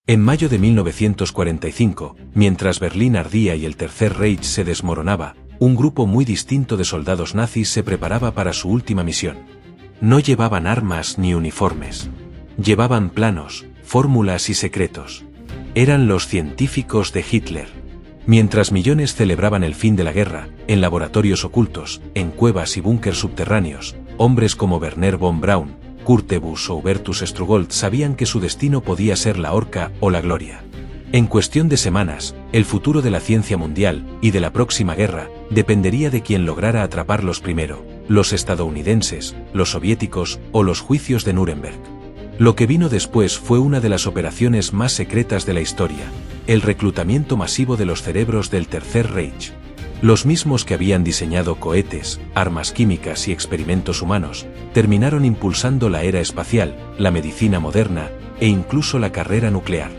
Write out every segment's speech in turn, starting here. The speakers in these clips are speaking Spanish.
En mayo de 1945, mientras Berlín ardía y el Tercer Reich se desmoronaba, un grupo muy distinto de soldados nazis se preparaba para su última misión. No llevaban armas ni uniformes. Llevaban planos, fórmulas y secretos. Eran los científicos de Hitler. Mientras millones celebraban el fin de la guerra, en laboratorios ocultos, en cuevas y búnkers subterráneos, hombres como Wernher von Braun, Kurt Debus o Hubertus Strugold sabían que su destino podía ser la horca o la gloria. En cuestión de semanas, el futuro de la ciencia mundial y de la próxima guerra dependería de quien lograra atraparlos primero, los estadounidenses, los soviéticos o los juicios de Nuremberg. Lo que vino después fue una de las operaciones más secretas de la historia, el reclutamiento masivo de los cerebros del Tercer Reich. Los mismos que habían diseñado cohetes, armas químicas y experimentos humanos, terminaron impulsando la era espacial, la medicina moderna e incluso la carrera nuclear.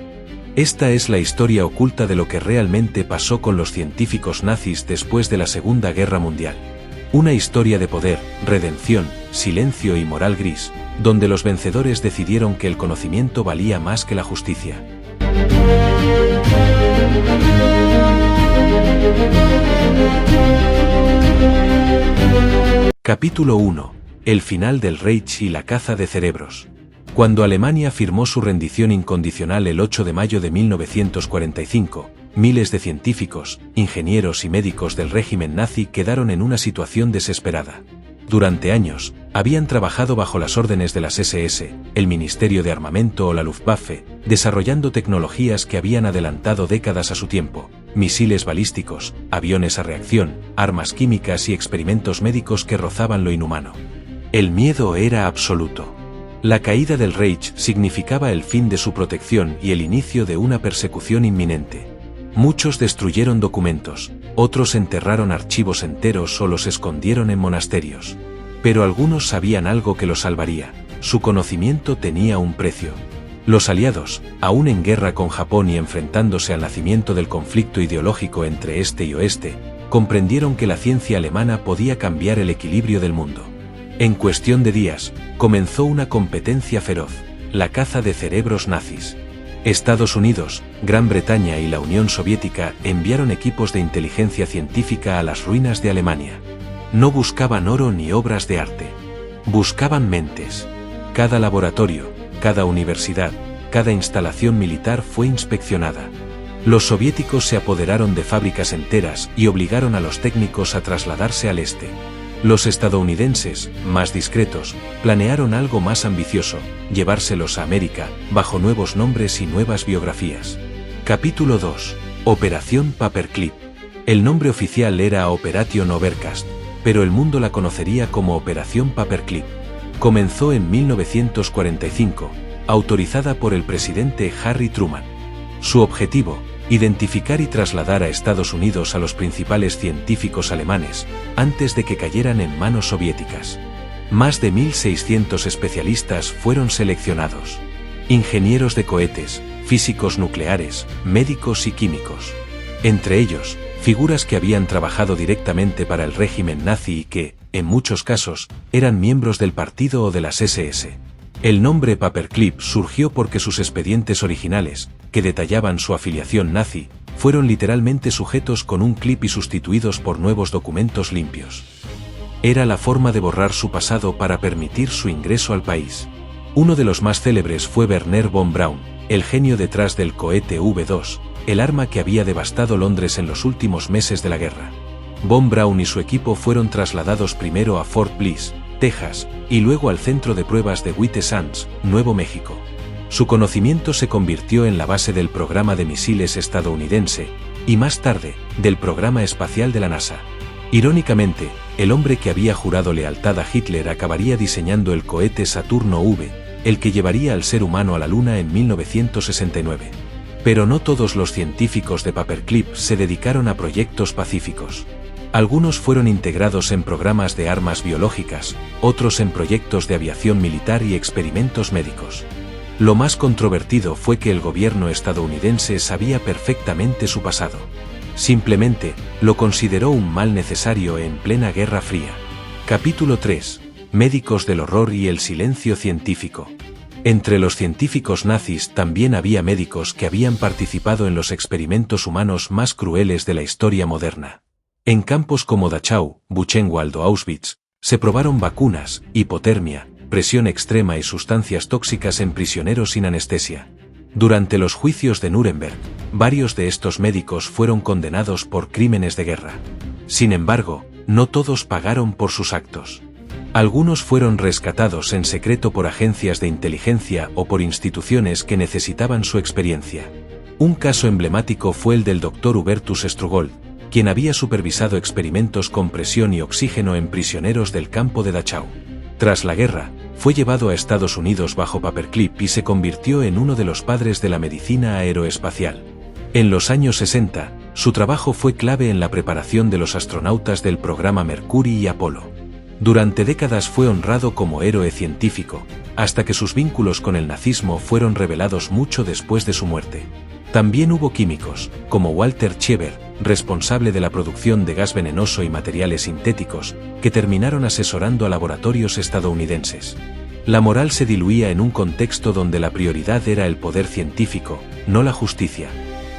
Esta es la historia oculta de lo que realmente pasó con los científicos nazis después de la Segunda Guerra Mundial. Una historia de poder, redención, silencio y moral gris, donde los vencedores decidieron que el conocimiento valía más que la justicia. Capítulo 1. El final del Reich y la caza de cerebros. Cuando Alemania firmó su rendición incondicional el 8 de mayo de 1945, miles de científicos, ingenieros y médicos del régimen nazi quedaron en una situación desesperada. Durante años, habían trabajado bajo las órdenes de las SS, el Ministerio de Armamento o la Luftwaffe, desarrollando tecnologías que habían adelantado décadas a su tiempo, misiles balísticos, aviones a reacción, armas químicas y experimentos médicos que rozaban lo inhumano. El miedo era absoluto. La caída del Reich significaba el fin de su protección y el inicio de una persecución inminente. Muchos destruyeron documentos, otros enterraron archivos enteros o los escondieron en monasterios. Pero algunos sabían algo que los salvaría: su conocimiento tenía un precio. Los aliados, aún en guerra con Japón y enfrentándose al nacimiento del conflicto ideológico entre este y oeste, comprendieron que la ciencia alemana podía cambiar el equilibrio del mundo. En cuestión de días, comenzó una competencia feroz, la caza de cerebros nazis. Estados Unidos, Gran Bretaña y la Unión Soviética enviaron equipos de inteligencia científica a las ruinas de Alemania. No buscaban oro ni obras de arte. Buscaban mentes. Cada laboratorio, cada universidad, cada instalación militar fue inspeccionada. Los soviéticos se apoderaron de fábricas enteras y obligaron a los técnicos a trasladarse al este. Los estadounidenses, más discretos, planearon algo más ambicioso: llevárselos a América, bajo nuevos nombres y nuevas biografías. Capítulo 2. Operación Paperclip. El nombre oficial era Operation Overcast, pero el mundo la conocería como Operación Paperclip. Comenzó en 1945, autorizada por el presidente Harry Truman. Su objetivo: identificar y trasladar a Estados Unidos a los principales científicos alemanes, antes de que cayeran en manos soviéticas. Más de 1.600 especialistas fueron seleccionados. Ingenieros de cohetes, físicos nucleares, médicos y químicos. Entre ellos, figuras que habían trabajado directamente para el régimen nazi y que, en muchos casos, eran miembros del partido o de las SS. El nombre Paperclip surgió porque sus expedientes originales, que detallaban su afiliación nazi, fueron literalmente sujetos con un clip y sustituidos por nuevos documentos limpios. Era la forma de borrar su pasado para permitir su ingreso al país. Uno de los más célebres fue Wernher von Braun, el genio detrás del cohete V2, el arma que había devastado Londres en los últimos meses de la guerra. Von Braun y su equipo fueron trasladados primero a Fort Bliss, Texas, y luego al centro de pruebas de White Sands, Nuevo México. Su conocimiento se convirtió en la base del programa de misiles estadounidense, y más tarde, del programa espacial de la NASA. Irónicamente, el hombre que había jurado lealtad a Hitler acabaría diseñando el cohete Saturno V, el que llevaría al ser humano a la Luna en 1969. Pero no todos los científicos de Paperclip se dedicaron a proyectos pacíficos. Algunos fueron integrados en programas de armas biológicas, otros en proyectos de aviación militar y experimentos médicos. Lo más controvertido fue que el gobierno estadounidense sabía perfectamente su pasado. Simplemente, lo consideró un mal necesario en plena Guerra Fría. Capítulo 3. Médicos del horror y el silencio científico. Entre los científicos nazis también había médicos que habían participado en los experimentos humanos más crueles de la historia moderna. En campos como Dachau, Buchenwald o Auschwitz, se probaron vacunas, hipotermia, presión extrema y sustancias tóxicas en prisioneros sin anestesia. Durante los juicios de Nuremberg, varios de estos médicos fueron condenados por crímenes de guerra. Sin embargo, no todos pagaron por sus actos. Algunos fueron rescatados en secreto por agencias de inteligencia o por instituciones que necesitaban su experiencia. Un caso emblemático fue el del Dr. Hubertus Strugold, quien había supervisado experimentos con presión y oxígeno en prisioneros del campo de Dachau. Tras la guerra, fue llevado a Estados Unidos bajo paperclip y se convirtió en uno de los padres de la medicina aeroespacial. En los años 60, su trabajo fue clave en la preparación de los astronautas del programa Mercury y Apolo. Durante décadas fue honrado como héroe científico, hasta que sus vínculos con el nazismo fueron revelados mucho después de su muerte. También hubo químicos, como Walter Cheever, responsable de la producción de gas venenoso y materiales sintéticos, que terminaron asesorando a laboratorios estadounidenses. La moral se diluía en un contexto donde la prioridad era el poder científico, no la justicia.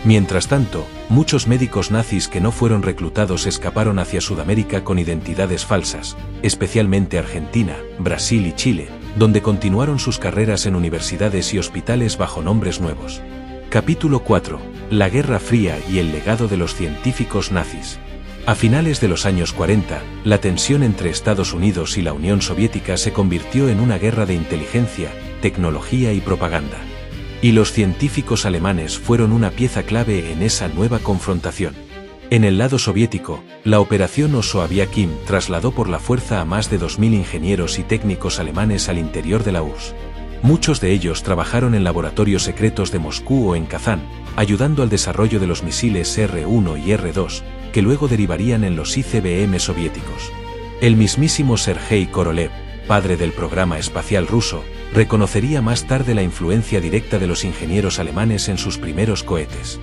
Mientras tanto, muchos médicos nazis que no fueron reclutados escaparon hacia Sudamérica con identidades falsas, especialmente Argentina, Brasil y Chile, donde continuaron sus carreras en universidades y hospitales bajo nombres nuevos. Capítulo 4. La Guerra Fría y el legado de los científicos nazis. A finales de los años 40, la tensión entre Estados Unidos y la Unión Soviética se convirtió en una guerra de inteligencia, tecnología y propaganda. Y los científicos alemanes fueron una pieza clave en esa nueva confrontación. En el lado soviético, la operación Oso-Aviakim trasladó por la fuerza a más de 2.000 ingenieros y técnicos alemanes al interior de la URSS. Muchos de ellos trabajaron en laboratorios secretos de Moscú o en Kazán, ayudando al desarrollo de los misiles R-1 y R-2, que luego derivarían en los ICBM soviéticos. El mismísimo Sergei Korolev, padre del programa espacial ruso, reconocería más tarde la influencia directa de los ingenieros alemanes en sus primeros cohetes.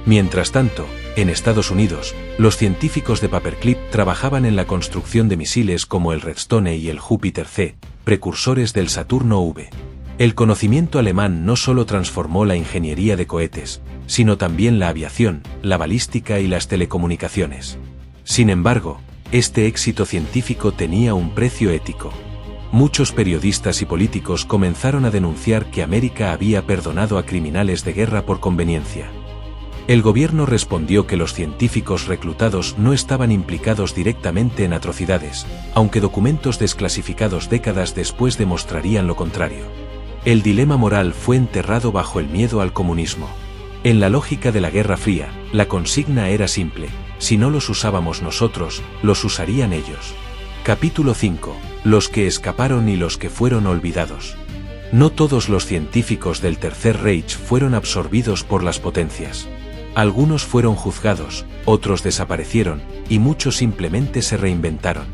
Mientras tanto, en Estados Unidos, los científicos de paperclip trabajaban en la construcción de misiles como el Redstone y el Júpiter C, precursores del Saturno V. El conocimiento alemán no solo transformó la ingeniería de cohetes, sino también la aviación, la balística y las telecomunicaciones. Sin embargo, este éxito científico tenía un precio ético. Muchos periodistas y políticos comenzaron a denunciar que América había perdonado a criminales de guerra por conveniencia. El gobierno respondió que los científicos reclutados no estaban implicados directamente en atrocidades, aunque documentos desclasificados décadas después demostrarían lo contrario. El dilema moral fue enterrado bajo el miedo al comunismo. En la lógica de la Guerra Fría, la consigna era simple: si no los usábamos nosotros, los usarían ellos. Capítulo 5. Los que escaparon y los que fueron olvidados. No todos los científicos del Tercer Reich fueron absorbidos por las potencias. Algunos fueron juzgados, otros desaparecieron, y muchos simplemente se reinventaron.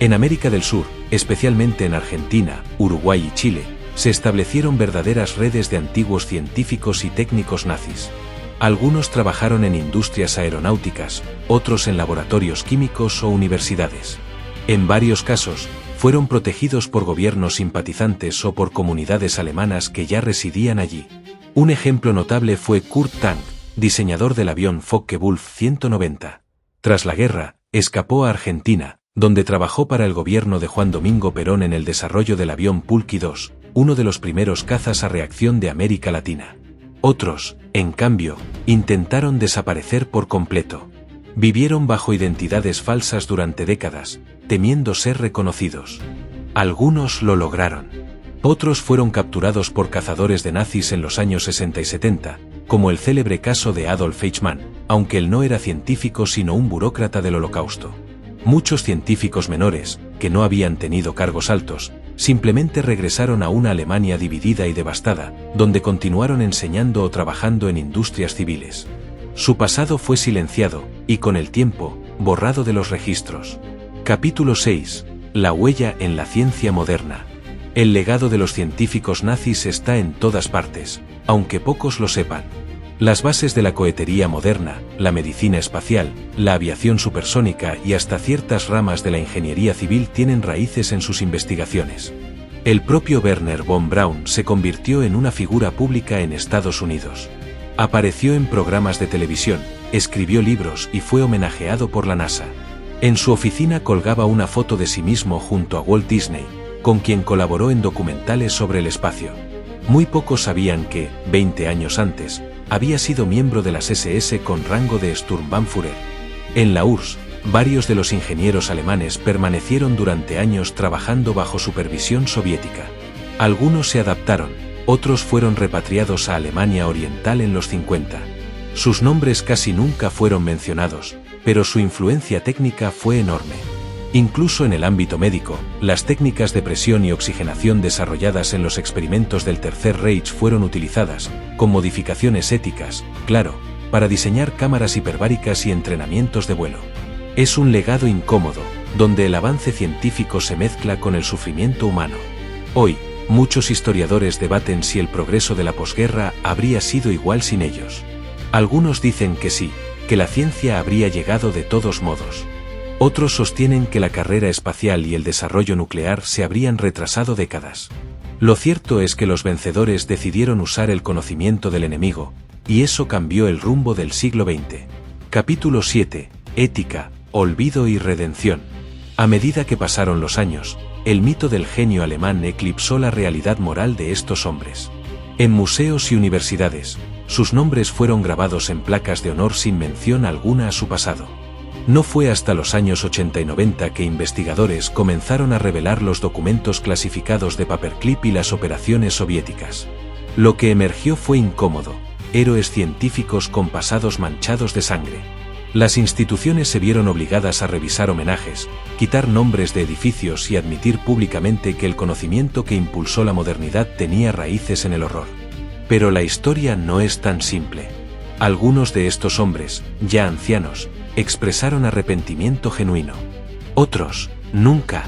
En América del Sur, especialmente en Argentina, Uruguay y Chile, se establecieron verdaderas redes de antiguos científicos y técnicos nazis. Algunos trabajaron en industrias aeronáuticas, otros en laboratorios químicos o universidades. En varios casos, fueron protegidos por gobiernos simpatizantes o por comunidades alemanas que ya residían allí. Un ejemplo notable fue Kurt Tank, diseñador del avión Focke-Wulf 190. Tras la guerra, escapó a Argentina, donde trabajó para el gobierno de Juan Domingo Perón en el desarrollo del avión Pulqui 2, uno de los primeros cazas a reacción de América Latina. Otros, en cambio, intentaron desaparecer por completo. Vivieron bajo identidades falsas durante décadas, temiendo ser reconocidos. Algunos lo lograron. Otros fueron capturados por cazadores de nazis en los años 60 y 70, como el célebre caso de Adolf Eichmann, aunque él no era científico sino un burócrata del Holocausto. Muchos científicos menores, que no habían tenido cargos altos, simplemente regresaron a una Alemania dividida y devastada, donde continuaron enseñando o trabajando en industrias civiles. Su pasado fue silenciado, y con el tiempo, borrado de los registros. Capítulo 6. La huella en la ciencia moderna. El legado de los científicos nazis está en todas partes, aunque pocos lo sepan. Las bases de la cohetería moderna, la medicina espacial, la aviación supersónica y hasta ciertas ramas de la ingeniería civil tienen raíces en sus investigaciones. El propio Wernher von Braun se convirtió en una figura pública en Estados Unidos. Apareció en programas de televisión, escribió libros y fue homenajeado por la NASA. En su oficina colgaba una foto de sí mismo junto a Walt Disney, con quien colaboró en documentales sobre el espacio. Muy pocos sabían que, 20 años antes, había sido miembro de las SS con rango de Sturmbannführer. En la URSS, varios de los ingenieros alemanes permanecieron durante años trabajando bajo supervisión soviética. Algunos se adaptaron, otros fueron repatriados a Alemania Oriental en los 50. Sus nombres casi nunca fueron mencionados, pero su influencia técnica fue enorme. Incluso en el ámbito médico, las técnicas de presión y oxigenación desarrolladas en los experimentos del Tercer Reich fueron utilizadas, con modificaciones éticas, claro, para diseñar cámaras hiperbáricas y entrenamientos de vuelo. Es un legado incómodo, donde el avance científico se mezcla con el sufrimiento humano. Hoy, muchos historiadores debaten si el progreso de la posguerra habría sido igual sin ellos. Algunos dicen que sí, que la ciencia habría llegado de todos modos. Otros sostienen que la carrera espacial y el desarrollo nuclear se habrían retrasado décadas. Lo cierto es que los vencedores decidieron usar el conocimiento del enemigo, y eso cambió el rumbo del siglo XX. Capítulo 7. Ética, olvido y redención. A medida que pasaron los años, el mito del genio alemán eclipsó la realidad moral de estos hombres. En museos y universidades, sus nombres fueron grabados en placas de honor sin mención alguna a su pasado. No fue hasta los años 80 y 90 que investigadores comenzaron a revelar los documentos clasificados de Paperclip y las operaciones soviéticas. Lo que emergió fue incómodo: héroes científicos con pasados manchados de sangre. Las instituciones se vieron obligadas a revisar homenajes, quitar nombres de edificios y admitir públicamente que el conocimiento que impulsó la modernidad tenía raíces en el horror. Pero la historia no es tan simple. Algunos de estos hombres, ya ancianos, expresaron arrepentimiento genuino. Otros, nunca.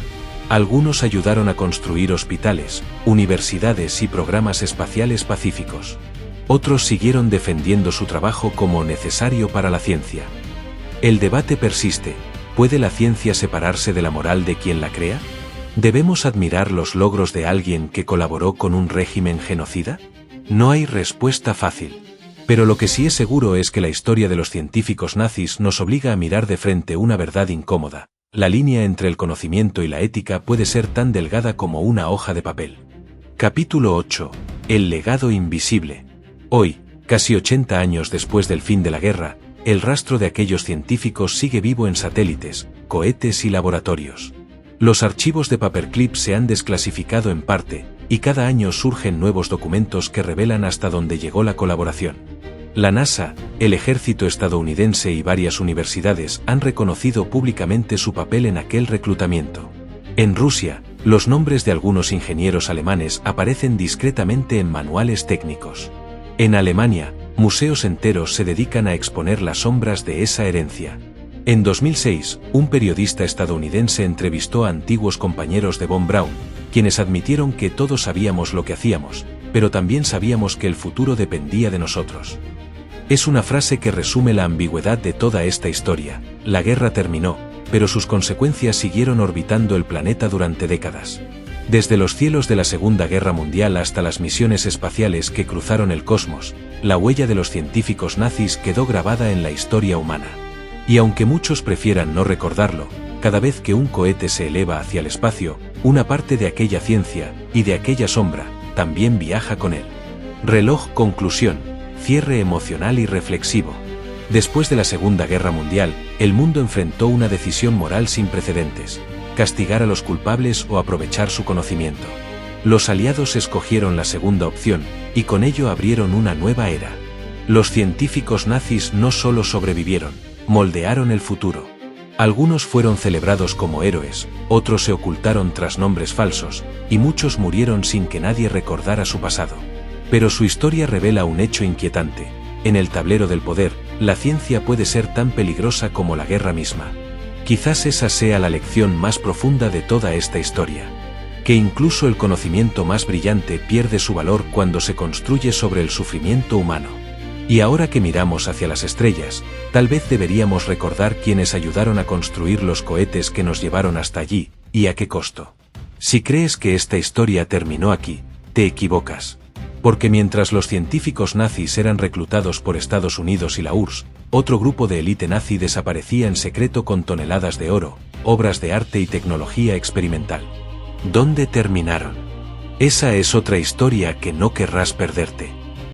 Algunos ayudaron a construir hospitales, universidades y programas espaciales pacíficos. Otros siguieron defendiendo su trabajo como necesario para la ciencia. El debate persiste: ¿puede la ciencia separarse de la moral de quien la crea? ¿Debemos admirar los logros de alguien que colaboró con un régimen genocida? No hay respuesta fácil. Pero lo que sí es seguro es que la historia de los científicos nazis nos obliga a mirar de frente una verdad incómoda: la línea entre el conocimiento y la ética puede ser tan delgada como una hoja de papel. Capítulo 8. El legado invisible. Hoy, casi 80 años después del fin de la guerra, el rastro de aquellos científicos sigue vivo en satélites, cohetes y laboratorios. Los archivos de Paperclip se han desclasificado en parte, y cada año surgen nuevos documentos que revelan hasta dónde llegó la colaboración. La NASA, el ejército estadounidense y varias universidades han reconocido públicamente su papel en aquel reclutamiento. En Rusia, los nombres de algunos ingenieros alemanes aparecen discretamente en manuales técnicos. En Alemania, museos enteros se dedican a exponer las sombras de esa herencia. En 2006, un periodista estadounidense entrevistó a antiguos compañeros de von Braun, quienes admitieron que todos sabíamos lo que hacíamos, pero también sabíamos que el futuro dependía de nosotros. Es una frase que resume la ambigüedad de toda esta historia. La guerra terminó, pero sus consecuencias siguieron orbitando el planeta durante décadas. Desde los cielos de la Segunda Guerra Mundial hasta las misiones espaciales que cruzaron el cosmos, la huella de los científicos nazis quedó grabada en la historia humana. Y aunque muchos prefieran no recordarlo, cada vez que un cohete se eleva hacia el espacio, una parte de aquella ciencia, y de aquella sombra, también viaja con él. Reloj. Conclusión. Cierre emocional y reflexivo. Después de la Segunda Guerra Mundial, el mundo enfrentó una decisión moral sin precedentes: castigar a los culpables o aprovechar su conocimiento. Los aliados escogieron la segunda opción, y con ello abrieron una nueva era. Los científicos nazis no solo sobrevivieron, moldearon el futuro. Algunos fueron celebrados como héroes, otros se ocultaron tras nombres falsos, y muchos murieron sin que nadie recordara su pasado. Pero su historia revela un hecho inquietante: en el tablero del poder, la ciencia puede ser tan peligrosa como la guerra misma. Quizás esa sea la lección más profunda de toda esta historia: que incluso el conocimiento más brillante pierde su valor cuando se construye sobre el sufrimiento humano. Y ahora que miramos hacia las estrellas, tal vez deberíamos recordar quiénes ayudaron a construir los cohetes que nos llevaron hasta allí, y a qué costo. Si crees que esta historia terminó aquí, te equivocas. Porque mientras los científicos nazis eran reclutados por Estados Unidos y la URSS, otro grupo de élite nazi desaparecía en secreto con toneladas de oro, obras de arte y tecnología experimental. ¿Dónde terminaron? Esa es otra historia que no querrás perderte.